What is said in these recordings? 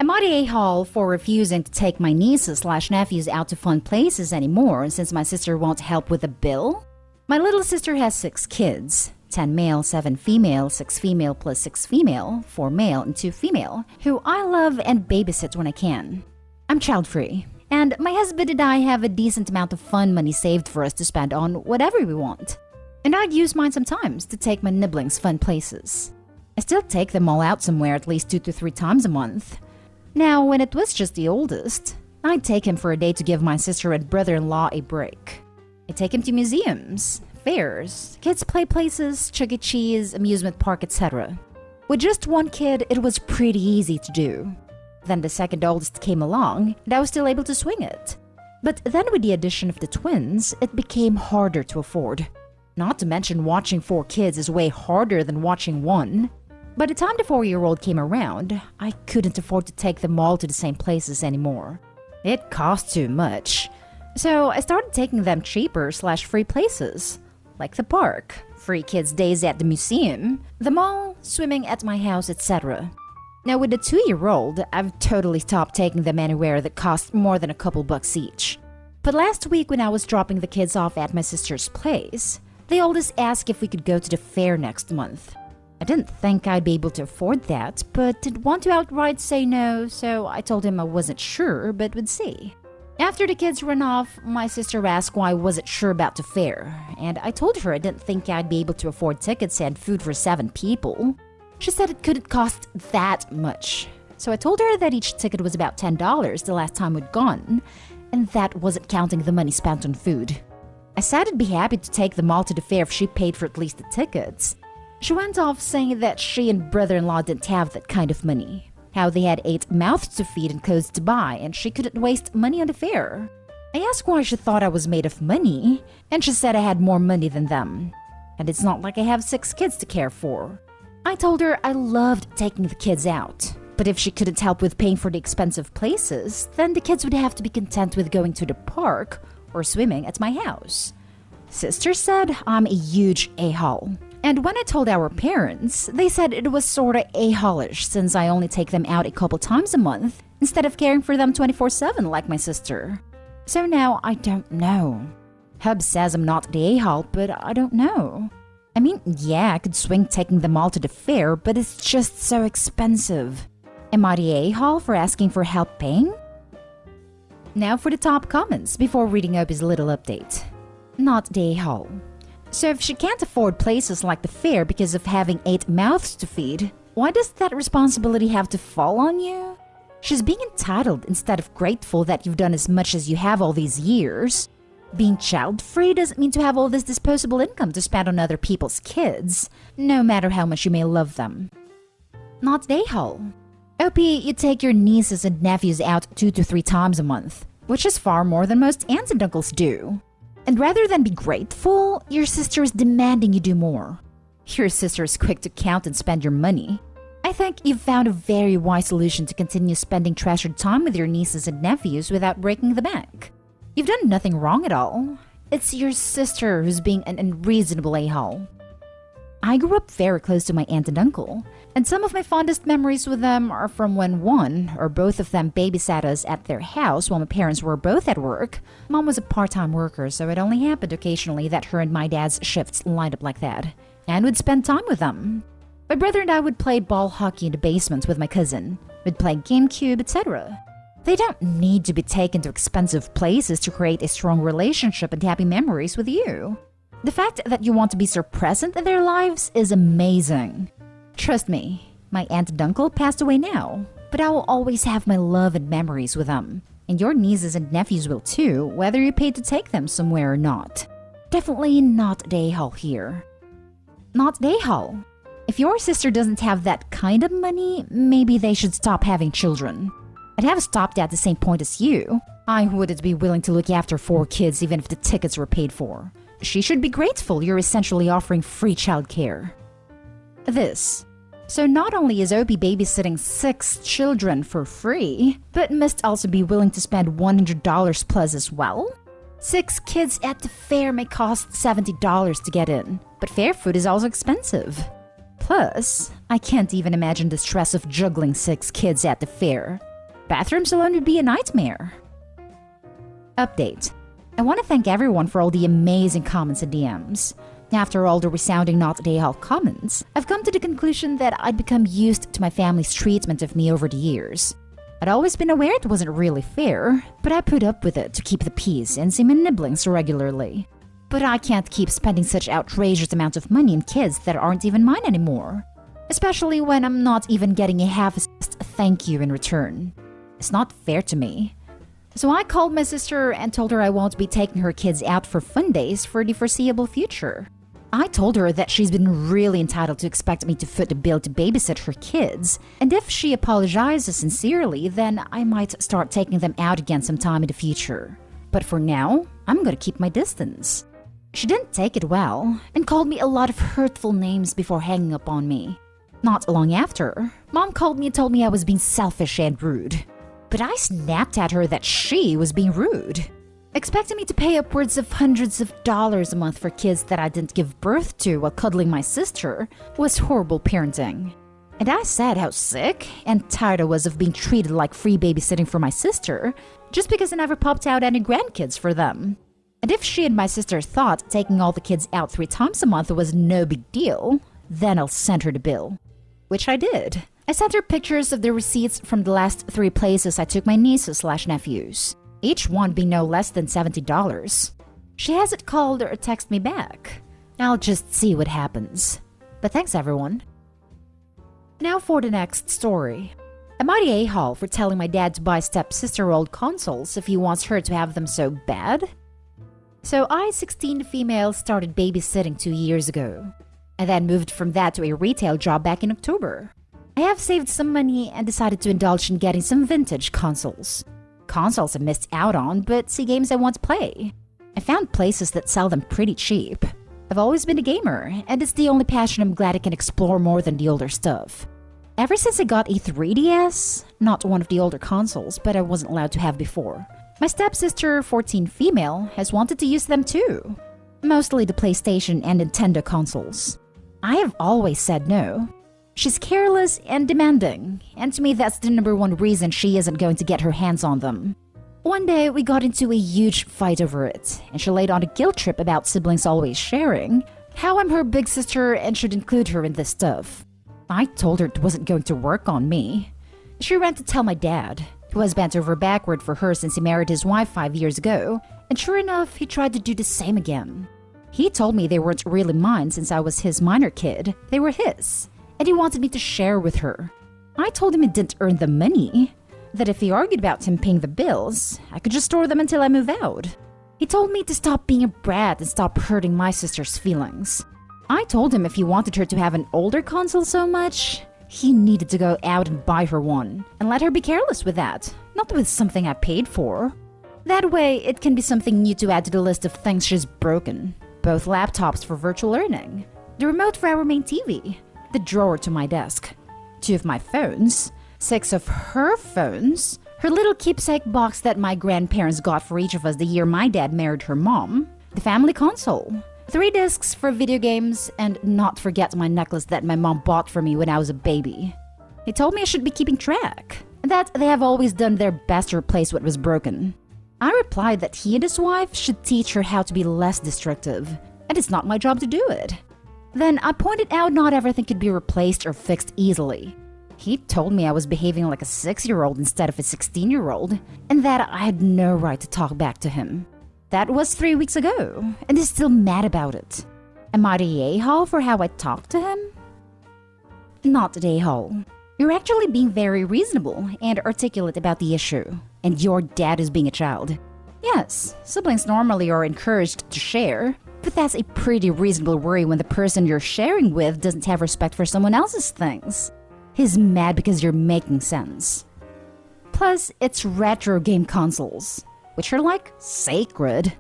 I'm not a-hole for refusing to take my nieces/nephews out to fun places anymore since my sister won't help with the bill. My little sister has 6 kids, 10 male, 7 female, 6 female plus 6 female, 4 male and 2 female, who I love and babysit when I can. I'm child-free, and my husband and I have a decent amount of fun money saved for us to spend on whatever we want. And I'd use mine sometimes to take my niblings fun places. I still take them all out somewhere at least 2 to 3 times a month. Now, when it was just the oldest, I'd take him for a day to give my sister and brother-in-law a break. I'd take him to museums, fairs, kids' play places, Chuck E. Cheese, amusement park, etc. With just one kid, it was pretty easy to do. Then the second oldest came along, and I was still able to swing it. But then with the addition of the twins, it became harder to afford. Not to mention watching 4 kids is way harder than watching one. By the time the 4-year-old came around, I couldn't afford to take them all to the same places anymore. It cost too much. So I started taking them cheaper/free places, like the park, free kids' days at the museum, the mall, swimming at my house, etc. Now with the 2-year-old, I've totally stopped taking them anywhere that costs more than a couple bucks each. But last week when I was dropping the kids off at my sister's place, the oldest asked if we could go to the fair next month. I didn't think I'd be able to afford that, but didn't want to outright say no, so I told him I wasn't sure, but would see. After the kids ran off, my sister asked why I wasn't sure about the fair, and I told her I didn't think I'd be able to afford tickets and food for 7 people. She said it couldn't cost that much, so I told her that each ticket was about $10 the last time we'd gone, and that wasn't counting the money spent on food. I said I'd be happy to take them all to the fair if she paid for at least the tickets. She went off saying that she and brother-in-law didn't have that kind of money, how they had 8 mouths to feed and clothes to buy, and she couldn't waste money on the fair. I asked why she thought I was made of money, and she said I had more money than them. And it's not like I have 6 kids to care for. I told her I loved taking the kids out, but if she couldn't help with paying for the expensive places, then the kids would have to be content with going to the park or swimming at my house. Sister said I'm a huge a-hole. And when I told our parents, they said it was sorta a-holish since I only take them out a couple times a month instead of caring for them 24/7 like my sister. So now I don't know. Hub says I'm not the a-hole, but I don't know. I mean, yeah, I could swing taking them all to the fair, but it's just so expensive. Am I the a-hole for asking for help paying? Now for the top comments before reading Opie's little update. Not the a-hole. So if she can't afford places like the fair because of having 8 mouths to feed, why does that responsibility have to fall on you? She's being entitled instead of grateful that you've done as much as you have all these years. Being child-free doesn't mean to have all this disposable income to spend on other people's kids, no matter how much you may love them. Not the a-hole. OP, you take your nieces and nephews out 2 to 3 times a month, which is far more than most aunts and uncles do. And rather than be grateful, your sister is demanding you do more. Your sister is quick to count and spend your money. I think you've found a very wise solution to continue spending treasured time with your nieces and nephews without breaking the bank. You've done nothing wrong at all. It's your sister who's being an unreasonable a-hole. I grew up very close to my aunt and uncle, and some of my fondest memories with them are from when one or both of them babysat us at their house while my parents were both at work. Mom was a part-time worker, so it only happened occasionally that her and my dad's shifts lined up like that, and we'd spend time with them. My brother and I would play ball hockey in the basement with my cousin. We'd play GameCube, etc. They don't need to be taken to expensive places to create a strong relationship and happy memories with you. The fact that you want to be so present in their lives is amazing. Trust me, my aunt and uncle passed away now, but I will always have my love and memories with them. And your nieces and nephews will too, whether you paid to take them somewhere or not. Definitely not the a-hole here. Not the a-hole. If your sister doesn't have that kind of money, maybe they should stop having children. I'd have stopped at the same point as you. I wouldn't be willing to look after 4 kids even if the tickets were paid for. She should be grateful you're essentially offering free childcare. This. So not only is Opie babysitting 6 children for free, but must also be willing to spend $100 plus as well? 6 kids at the fair may cost $70 to get in, but fair food is also expensive. Plus, I can't even imagine the stress of juggling 6 kids at the fair. Bathrooms alone would be a nightmare. Update. I want to thank everyone for all the amazing comments and DMs. After all the resounding Not Day Hall comments, I've come to the conclusion that I'd become used to my family's treatment of me over the years. I'd always been aware it wasn't really fair, but I put up with it to keep the peace and see my niblings regularly. But I can't keep spending such outrageous amounts of money on kids that aren't even mine anymore. Especially when I'm not even getting a half-assed thank you in return. It's not fair to me. So I called my sister and told her I won't be taking her kids out for fun days for the foreseeable future. I told her that she's been really entitled to expect me to foot the bill to babysit her kids, and if she apologizes sincerely, then I might start taking them out again sometime in the future. But for now, I'm gonna keep my distance. She didn't take it well, and called me a lot of hurtful names before hanging up on me. Not long after, Mom called me and told me I was being selfish and rude. But I snapped at her that she was being rude. Expecting me to pay upwards of hundreds of dollars a month for kids that I didn't give birth to while cuddling my sister was horrible parenting. And I said how sick and tired I was of being treated like free babysitting for my sister just because I never popped out any grandkids for them. And if she and my sister thought taking all the kids out 3 times a month was no big deal, then I'll send her the bill. Which I did. I sent her pictures of the receipts from the last 3 places I took my nieces/nephews, each one being no less than $70. She hasn't called or texted me back. I'll just see what happens. But thanks everyone. Now for the next story. Am I the a-hole for telling my dad to buy stepsister old consoles if he wants her to have them so bad? So I, 16 female, started babysitting 2 years ago. I then moved from that to a retail job back in October. I have saved some money and decided to indulge in getting some vintage consoles. Consoles I missed out on, but see games I want to play. I found places that sell them pretty cheap. I've always been a gamer, and it's the only passion I'm glad I can explore more than the older stuff. Ever since I got a 3DS, not one of the older consoles, but I wasn't allowed to have before, my stepsister, 14 female, has wanted to use them too. Mostly the PlayStation and Nintendo consoles. I have always said no. She's careless and demanding, and to me that's the #1 reason she isn't going to get her hands on them. One day we got into a huge fight over it, and she laid on a guilt trip about siblings always sharing, how I'm her big sister and should include her in this stuff. I told her it wasn't going to work on me. She ran to tell my dad, who has bent over backward for her since he married his wife 5 years ago, and sure enough, he tried to do the same again. He told me they weren't really mine since I was his minor kid, they were his, and he wanted me to share with her. I told him he didn't earn the money, that if he argued about him paying the bills, I could just store them until I move out. He told me to stop being a brat and stop hurting my sister's feelings. I told him if he wanted her to have an older console so much, he needed to go out and buy her one, and let her be careless with that, not with something I paid for. That way, it can be something new to add to the list of things she's broken. Both laptops for virtual learning, the remote for our main TV, the drawer to my desk, 2 of my phones, 6 of her phones, her little keepsake box that my grandparents got for each of us the year my dad married her mom, the family console, 3 discs for video games, and not forget my necklace that my mom bought for me when I was a baby. He told me I should be keeping track, and that they have always done their best to replace what was broken. I replied that he and his wife should teach her how to be less destructive, and it's not my job to do it. Then I pointed out not everything could be replaced or fixed easily. He told me I was behaving like a 6-year-old instead of a 16-year-old, and that I had no right to talk back to him. That was 3 weeks ago, and he's still mad about it. Am I the a-hole for how I talked to him? Not the a-hole. You're actually being very reasonable and articulate about the issue, and your dad is being a child. Yes, siblings normally are encouraged to share, but that's a pretty reasonable worry when the person you're sharing with doesn't have respect for someone else's things. He's mad because you're making sense. Plus, it's retro game consoles, which are like sacred.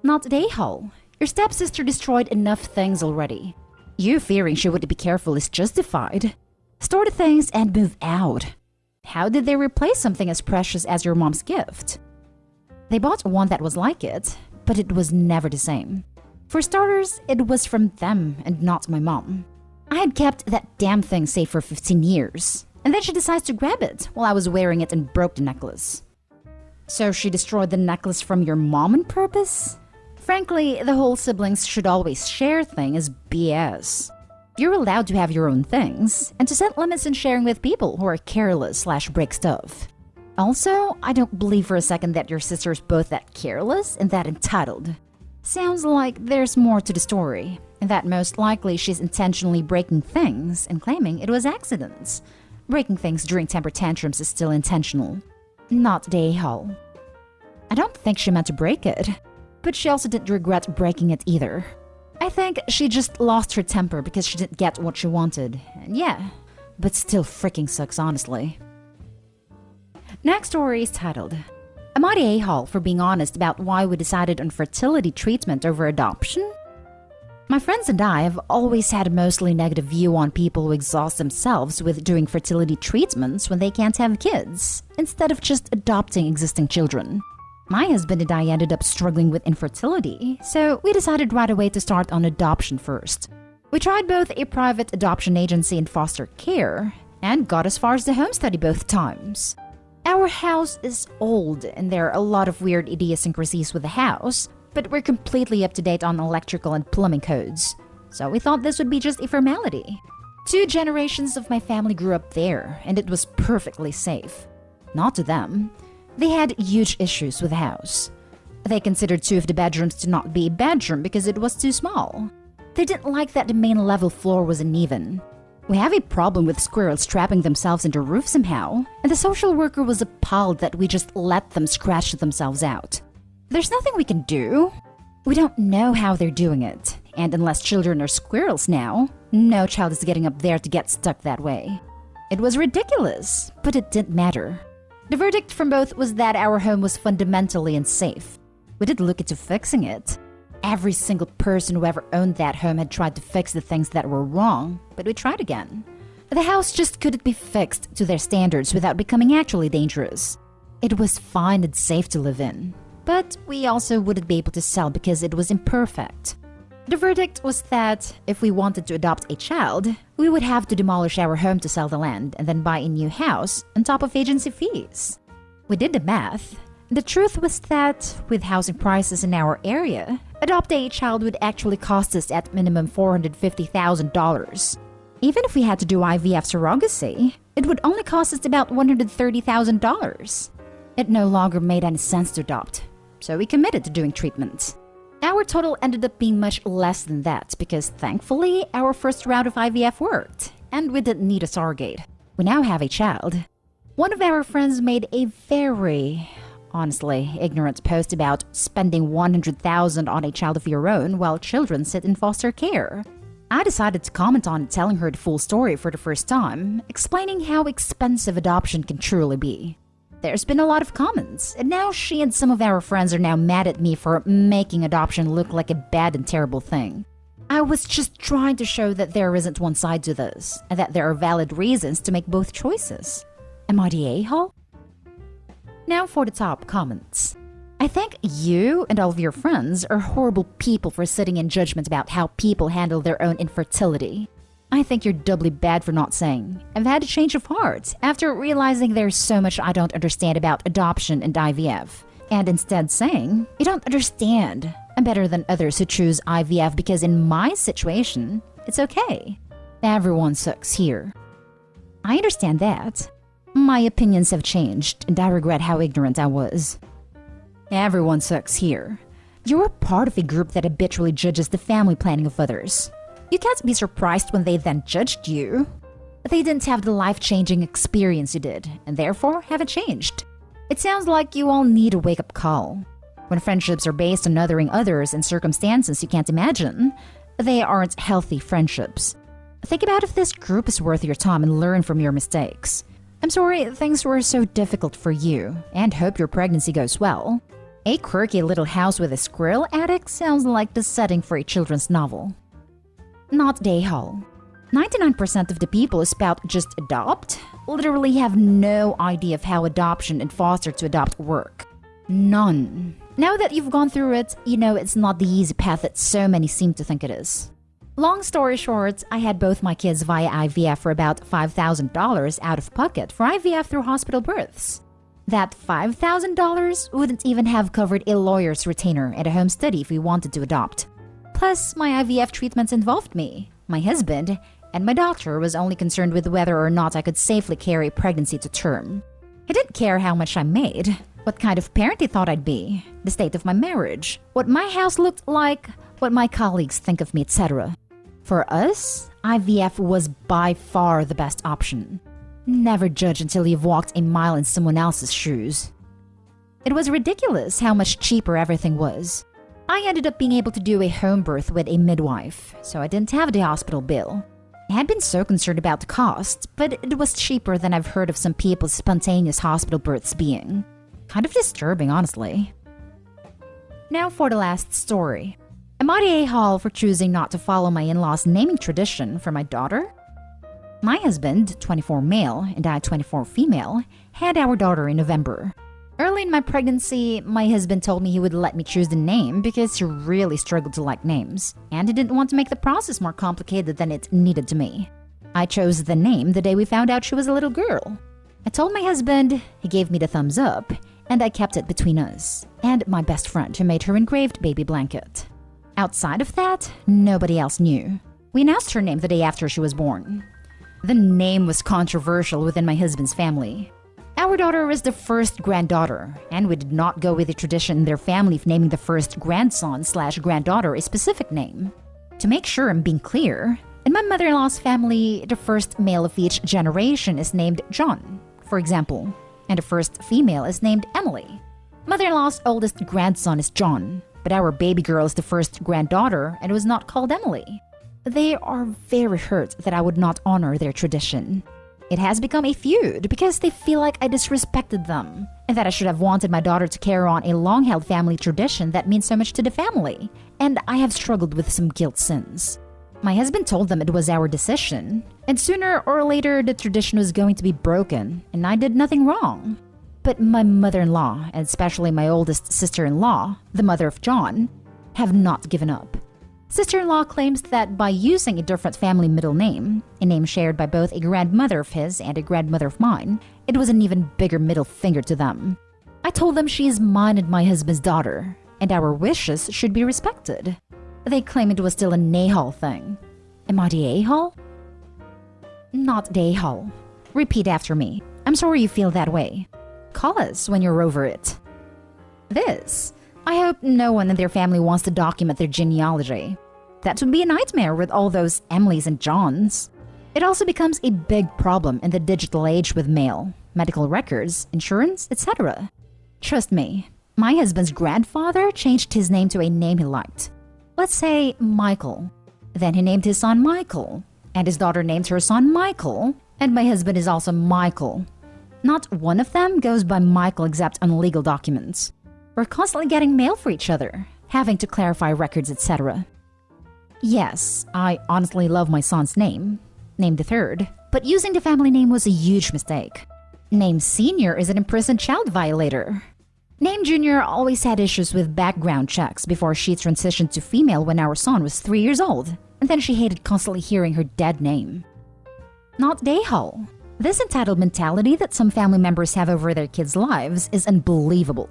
Not the a-hole. Your stepsister destroyed enough things already. You fearing she wouldn't be careful is justified. Store the things and move out. How did they replace something as precious as your mom's gift? They bought one that was like it, but it was never the same. For starters, it was from them and not my mom. I had kept that damn thing safe for 15 years, and then she decides to grab it while I was wearing it and broke the necklace. So she destroyed the necklace from your mom on purpose? Frankly, the whole siblings should always share thing is BS. You're allowed to have your own things, and to set limits in sharing with people who are careless/break stuff. Also, I don't believe for a second that your sister's both that careless and that entitled. Sounds like there's more to the story, and that most likely she's intentionally breaking things and claiming it was accidents. Breaking things during temper tantrums is still intentional, not the a-hole. I don't think she meant to break it, but she also didn't regret breaking it either. I think she just lost her temper because she didn't get what she wanted, and yeah, but still freaking sucks honestly. Next story is titled, Am I the a-hole for being honest about why we decided on fertility treatment over adoption? My friends and I have always had a mostly negative view on people who exhaust themselves with doing fertility treatments when they can't have kids, instead of just adopting existing children. My husband and I ended up struggling with infertility, so we decided right away to start on adoption first. We tried both a private adoption agency and foster care, and got as far as the home study both times. Our house is old and there are a lot of weird idiosyncrasies with the house, but we're completely up to date on electrical and plumbing codes, so we thought this would be just a formality. 2 generations of my family grew up there, and it was perfectly safe. Not to them. They had huge issues with the house. They considered 2 of the bedrooms to not be a bedroom because it was too small. They didn't like that the main level floor was uneven. We have a problem with squirrels trapping themselves in the roof somehow, and the social worker was appalled that we just let them scratch themselves out. There's nothing we can do. We don't know how they're doing it, and unless children are squirrels now, no child is getting up there to get stuck that way. It was ridiculous, but it didn't matter. The verdict from both was that our home was fundamentally unsafe. We did look into fixing it. Every single person who ever owned that home had tried to fix the things that were wrong, but we tried again. The house just couldn't be fixed to their standards without becoming actually dangerous. It was fine and safe to live in, but we also wouldn't be able to sell because it was imperfect. The verdict was that if we wanted to adopt a child, we would have to demolish our home to sell the land and then buy a new house on top of agency fees. We did the math. The truth was that, with housing prices in our area, adopting a child would actually cost us at minimum $450,000. Even if we had to do IVF surrogacy, it would only cost us about $130,000. It no longer made any sense to adopt, so we committed to doing treatment. Our total ended up being much less than that because thankfully our first round of IVF worked, and we didn't need a surrogate. We now have a child. One of our friends made a very, honestly, ignorant post about spending $100,000 on a child of your own while children sit in foster care. I decided to comment on it, telling her the full story for the first time, explaining how expensive adoption can truly be. There's been a lot of comments, and now she and some of our friends are now mad at me for making adoption look like a bad and terrible thing. I was just trying to show that there isn't one side to this, and that there are valid reasons to make both choices. Am I the a-hole? Now for the top comments. I think you and all of your friends are horrible people for sitting in judgment about how people handle their own infertility. I think you're doubly bad for not saying, I've had a change of heart after realizing there's so much I don't understand about adoption and IVF. And instead saying, you don't understand. I'm better than others who choose IVF because in my situation, it's okay. Everyone sucks here. I understand that. My opinions have changed and I regret how ignorant I was. Everyone sucks here. You're a part of a group that habitually judges the family planning of others. You can't be surprised when they then judged you. They didn't have the life-changing experience you did, and therefore haven't changed. It sounds like you all need a wake-up call. When friendships are based on othering others in circumstances you can't imagine, they aren't healthy friendships. Think about if this group is worth your time and learn from your mistakes. I'm sorry things were so difficult for you, and hope your pregnancy goes well. A quirky little house with a squirrel attic sounds like the setting for a children's novel. Not the a-hole. 99% of the people who spout just adopt literally have no idea of how adoption and foster to adopt work. None. Now that you've gone through it, you know it's not the easy path that so many seem to think it is. Long story short, I had both my kids via IVF for about $5,000 out of pocket for IVF through hospital births. That $5,000 wouldn't even have covered a lawyer's retainer and a home study if we wanted to adopt. Plus, my IVF treatments involved me, my husband, and my doctor was only concerned with whether or not I could safely carry a pregnancy to term. He didn't care how much I made, what kind of parent he thought I'd be, the state of my marriage, what my house looked like, what my colleagues think of me, etc. For us, IVF was by far the best option. Never judge until you've walked a mile in someone else's shoes. It was ridiculous how much cheaper everything was. I ended up being able to do a home birth with a midwife, so I didn't have the hospital bill. I had been so concerned about the cost, but it was cheaper than I've heard of some people's spontaneous hospital births being. Kind of disturbing, honestly. Now for the last story. Am I the a-hole for choosing not to follow my in-laws' naming tradition for my daughter? My husband, 24 male, and I, 24 female, had our daughter in November. Early in my pregnancy, my husband told me he would let me choose the name because he really struggled to like names, and he didn't want to make the process more complicated than it needed to be. I chose the name the day we found out she was a little girl. I told my husband, he gave me the thumbs up, and I kept it between us, and my best friend who made her engraved baby blanket. Outside of that, nobody else knew. We announced her name the day after she was born. The name was controversial within my husband's family. Our daughter was the first granddaughter, and we did not go with the tradition in their family of naming the first grandson/granddaughter a specific name. To make sure I'm being clear, in my mother-in-law's family, the first male of each generation is named John, for example, and the first female is named Emily. Mother-in-law's oldest grandson is John, but our baby girl is the first granddaughter and was not called Emily. They are very hurt that I would not honor their tradition. It has become a feud because they feel like I disrespected them and that I should have wanted my daughter to carry on a long-held family tradition that means so much to the family, and I have struggled with some guilt since. My husband told them it was our decision, and sooner or later the tradition was going to be broken, and I did nothing wrong. But my mother-in-law, and especially my oldest sister-in-law, the mother of John, have not given up. Sister-in-law claims that by using a different family middle name, a name shared by both a grandmother of his and a grandmother of mine, it was an even bigger middle finger to them. I told them she is mine and my husband's daughter, and our wishes should be respected. They claim it was still a Nahal thing. Am I the a-hole? Not the a-hole. Repeat after me. I'm sorry you feel that way. Call us when you're over it. This. I hope no one in their family wants to document their genealogy. That would be a nightmare with all those Emilys and Johns. It also becomes a big problem in the digital age with mail, medical records, insurance, etc. Trust me, my husband's grandfather changed his name to a name he liked. Let's say Michael. Then he named his son Michael, and his daughter named her son Michael, and my husband is also Michael. Not one of them goes by Michael except on legal documents. We're constantly getting mail for each other, having to clarify records, etc. Yes, I honestly love my son's name, named the third, but using the family name was a huge mistake. Name Senior is an imprisoned child violator. Name Junior always had issues with background checks before she transitioned to female when our son was 3 years old, and then she hated constantly hearing her dead name. Not Dayhole. This entitled mentality that some family members have over their kids' lives is unbelievable.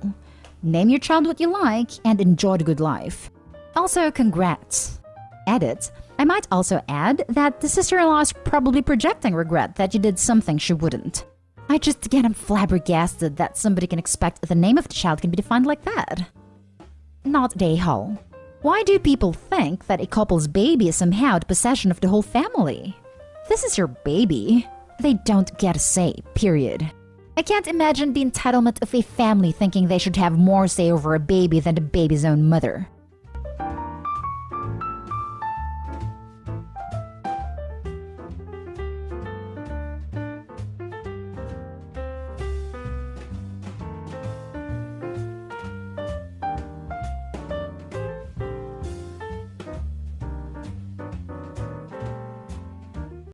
Name your child what you like and enjoy the good life. Also, congrats. Edit. I might also add that the sister-in-law is probably projecting regret that you did something she wouldn't. I just get flabbergasted that somebody can expect the name of the child can be defined like that. Not Dayhole. Why do people think that a couple's baby is somehow the possession of the whole family? This is your baby. They don't get a say, period. I can't imagine the entitlement of a family thinking they should have more say over a baby than the baby's own mother.